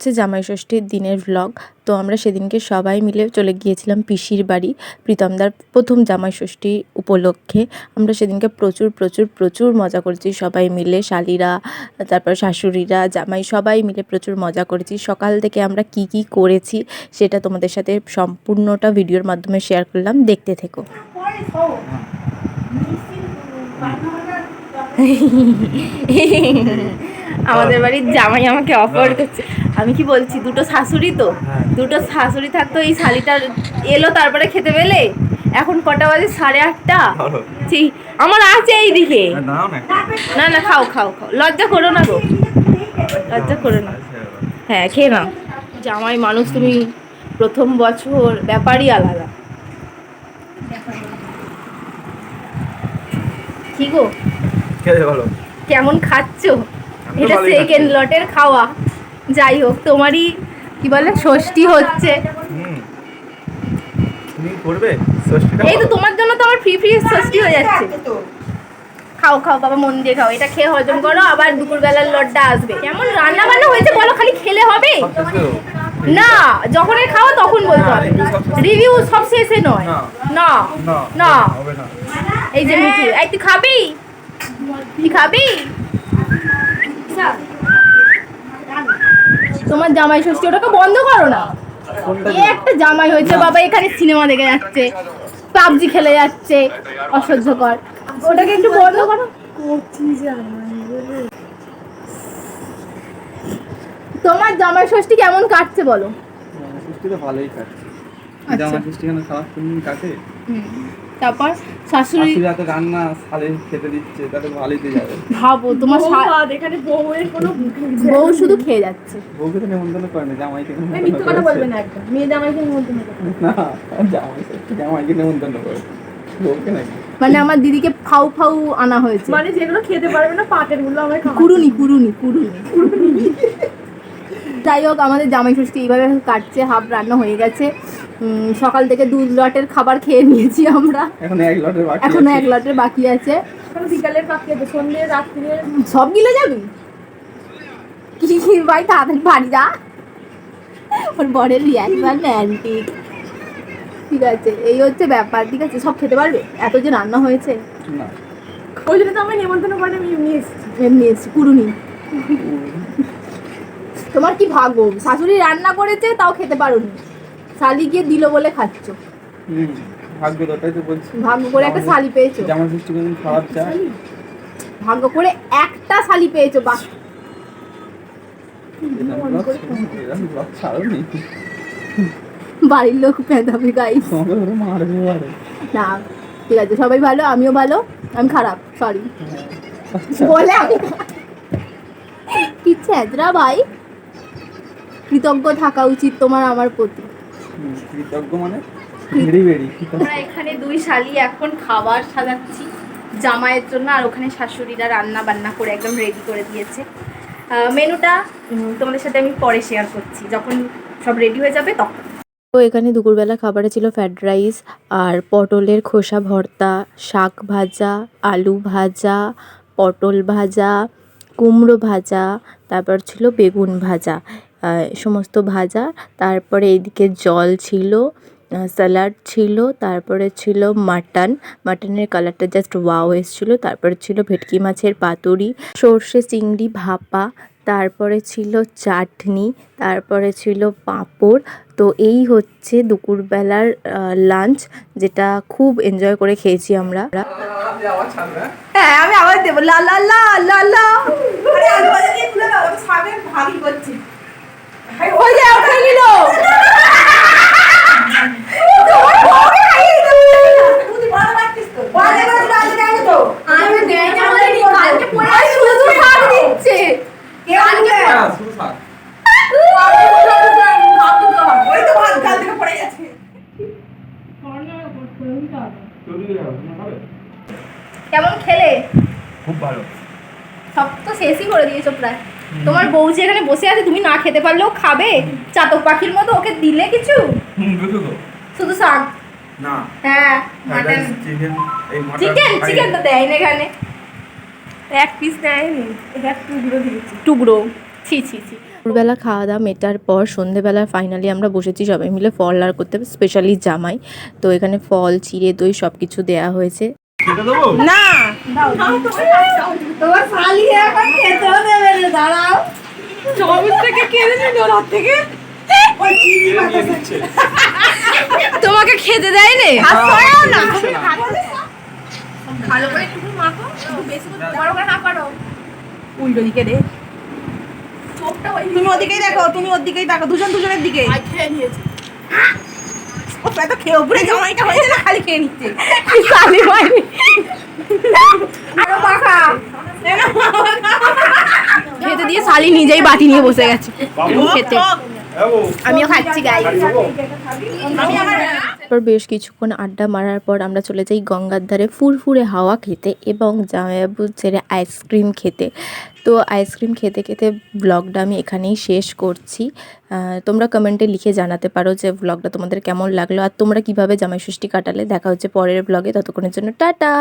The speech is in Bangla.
হচ্ছে জামাই ষষ্ঠীর দিনের ভ্লগ। তো আমরা সেদিনকে সবাই মিলে চলে গিয়েছিলাম পিসির বাড়ি প্রীতমদার প্রথম জামাই ষষ্ঠী উপলক্ষে। আমরা সেদিনকে প্রচুর প্রচুর প্রচুর মজা করেছি সবাই মিলে, শালিরা, তারপর শাশুড়িরা, জামাই সবাই মিলে প্রচুর মজা করেছি। সকাল থেকে আমরা কি কি করেছি সেটা তোমাদের সাথে সম্পূর্ণটা ভিডিওর মাধ্যমে শেয়ার করলাম, দেখতে থেকো। আমাদের বাড়ির জামাই আমাকে অফার করছে। আমি কি বলছি, দুটো শাশুড়ি তো, দুটো শাশুড়ি থাকতো, এই শালিটা এলো তারপরে খেতে পেলে। এখন কটা বাজে? 8:30। আমার আছে এই দিকে। না না, খাও খাও খাও, লজ্জা করো না গো, লজ্জা করো না। হ্যাঁ, খেয়ে নাও। জামাই মানুষ তুমি, প্রথম বছর ব্যাপারই আলাদা। কি গো, কেমন খাচ্ছ? এটা সেকেন্ড লটের খাওয়া। যাই হোক, তোমারই কি বলে ষষ্ঠী হচ্ছে। এই তো তোমার জন্য তো আমার ফ্রি ফ্রি ষষ্ঠী হয়ে যাচ্ছে। খাও খাও বাবা, মন দিয়ে খাও, এটা খেয়ে হজম করো, আবার দুপুরবেলার লটটা আসবে। কেমন রান্না বান্না হয়েছে বলো, খালি খেলে হবে না, যখনই খাওয়া তখন বলতে হবে। রিভিউ সব শেষে নয়। না না, এই যে মিঠু, এই তুই খাবি? তুই খাবি? তোমার জামাই ষষ্ঠী, ওটাকে বন্ধ করো না। একটা জামাই হয়েছে বাবা, এখানে সিনেমা দেখে যাচ্ছে, পাবজি খেলে যাচ্ছে, অসহ্যকর। ওটাকে একটু বন্ধ করো। তোমার জামাই ষষ্ঠী কেমন কাটছে বলো? জামাই ষষ্ঠী তো ভালোই কাটছে। জামাই ষষ্ঠী কেন খারাপ কাটে? তারপর শাশুড়ি এত রান্না শালে খেতে দিচ্ছে, তাতে ভালোই তো যাবে। ভাবো তোমার এখানে বউয়ের কোনো বউ শুধু খেয়ে যাচ্ছে। বউকে তো নেমন্তন্ন করে না, জামাইকে মিথ্যে কথা বলবে না একদম। মেয়ে জামাইকে নেমন্তন্ন করে না, জামাইকে নেমন্তন্ন করে, বউকে নাকি। মানে আমার দিদিকে ফাউ ফাউ আনা হয়েছে, মানে যেগুলো খেতে পারবে না পাটের গুলো আমরা কুড়ুনি কুড়ুনি কুড়ুনি। যাই হোক, আমাদের জামাই ষষ্ঠী এইভাবে কাটছে। হাফ রান্না হয়ে গেছে, সকাল থেকে 2 লটের খাবার খেয়ে নিয়েছি আমরা। এখন 1 লটের বাকি, এখনো 1 লটের বাকি আছে। এখন বিকালের বাকি আছে, সন্ধ্যে রাত্রিরে সব গিলে যাবি? কি ভাই, তাড়াতাড়ি বাড়ি যা। ওর বরের রিয়াকশন অ্যান্টিক। ঠিক আছে, এই হচ্ছে ব্যাপার। ঠিক আছে, সব খেতে পারবে? এত যে রান্না হয়েছে। না, ওই জন্য তো আমি নেমন্তন্ন করে আমি এমনি এসছি কুড়ুনি। তোমার কি ভাগ্য, শাশুড়ি রান্না করেছে তাও খেতে পারোনি, শালি গিয়ে দিল বলে খাচ্ছ। ভাগ্য, ওটাই তো বলছি। ভাগ্য করে একটা শালি পেয়েছো। জামাই ষষ্ঠী কোনদিন খারাপ যায়? ভাগ্য করে একটা শালি পেয়েছো, বাস। বাড়ির লোক পেঁদাবে গাইস। না, ঠিক আছে, সবাই ভালো, আমিও ভালো। আমি খারাপ, সরি বলে আমি কি ছেদরা ভাই। কৃতজ্ঞ থাকা উচিত তোমার আমার প্রতি। কৃতজ্ঞ মানে আমরা এখানে 2 শালি এখন খাবার সাজাচ্ছি জামাইয়ের জন্য, আর ওখানে শাশুড়িরা রান্না বান্না করে একদম রেডি করে দিয়েছে। মেনুটা তোমাদের সাথে আমি পরে শেয়ার করছি, যখন সব রেডি হয়ে যাবে তখন। তো এখানে দুপুরবেলা খাবারে ছিল ফ্রাইড রাইস আর পটলের খোসা ভর্তা, শাক ভাজা, আলু ভাজা, পটল ভাজা, কুমড়ো ভাজা, তারপর ছিল বেগুন ভাজা, সমস্ত ভাজা। তারপরে এইদিকে জল ছিল, স্যালাড ছিল, তারপরে ছিল মাটনের কালারটা জাস্ট ওয়াও এসেছিলো। তারপরে ছিল ভেটকি মাছের পাতুরি, সর্ষে চিংড়ি ভাপা, তারপরে ছিল চাটনি, তারপরে ছিল পাঁপড়। তো এই হচ্ছে দুপুরবেলার লাঞ্চ, যেটা খুব এনজয় করে খেয়েছি আমরা। হ্যাঁ, আমি আবার দেবো লা লা লা লা লা। ওই যে ওখানে গেল। কেমন খেলে? খুব ভালো। সব তো শেষই করে দিয়েছো প্রায়। তোমার বউ যে এখানে বসে আছে, তুমি না খেতে পারলেও খাবে, চাতক পাখির মতো। ওকে দিলে কিছু? শুধু শাক না, হ্যাঁ, মাটন, চিকেন তো দেয় না এখানে। 1 পিস দেয়নি, 1 টুকরো দিয়েছি। টুকরো, ছি ছি ছি। দুপুরবেলা খাওয়া দাওয়া মেটার পর সন্ধেবেলা ফাইনালি আমরা বসেছি সবাই মিলে ফল আর করতে, স্পেশালি জামাই। তো এখানে ফল, চিড়ে, দই সব কিছু দেওয়া হয়েছে। না তোমার শালি এখন খেতেও দেবে না, দাঁড়াও। সবুজ থেকে কেড়েছে ওর হাত থেকে। তোমাকে খেতে দেয় নে? ভালো করে একটু মাখো, একটু বেশি করে বড় করে না করো। উল্টো দিকে রে। তুমি ওদিকেই দেখো, তুমি ওর দিকেই দেখো, দুজনের দিকে। খেয়ে নিয়েছি। ও এত খেয়ে উপরে জামাইটা হয়েছে না, খালি খেয়ে নিচ্ছে। শালি হয়নি। আরো মাখা। খেতে দিয়ে শালি নিজেই বাটি নিয়ে বসে গেছে খেতে। আমিও খাচ্ছি গাই। তারপর বেশ কিছুক্ষণ আড্ডা মারার পর আমরা চলে যাই গঙ্গার ধারে ফুরফুরে হাওয়া খেতে এবং জামাইবাবু ছেড়ে আইসক্রিম খেতে। তো আইসক্রিম খেতে খেতে ব্লগটা আমি এখানেই শেষ করছি। তোমরা কমেন্টে লিখে জানাতে পারো যে ব্লগটা তোমাদের কেমন লাগলো আর তোমরা কিভাবে জামাই ষষ্ঠী কাটালে। দেখা হচ্ছে পরের ব্লগে, ততক্ষণের জন্য টাটা।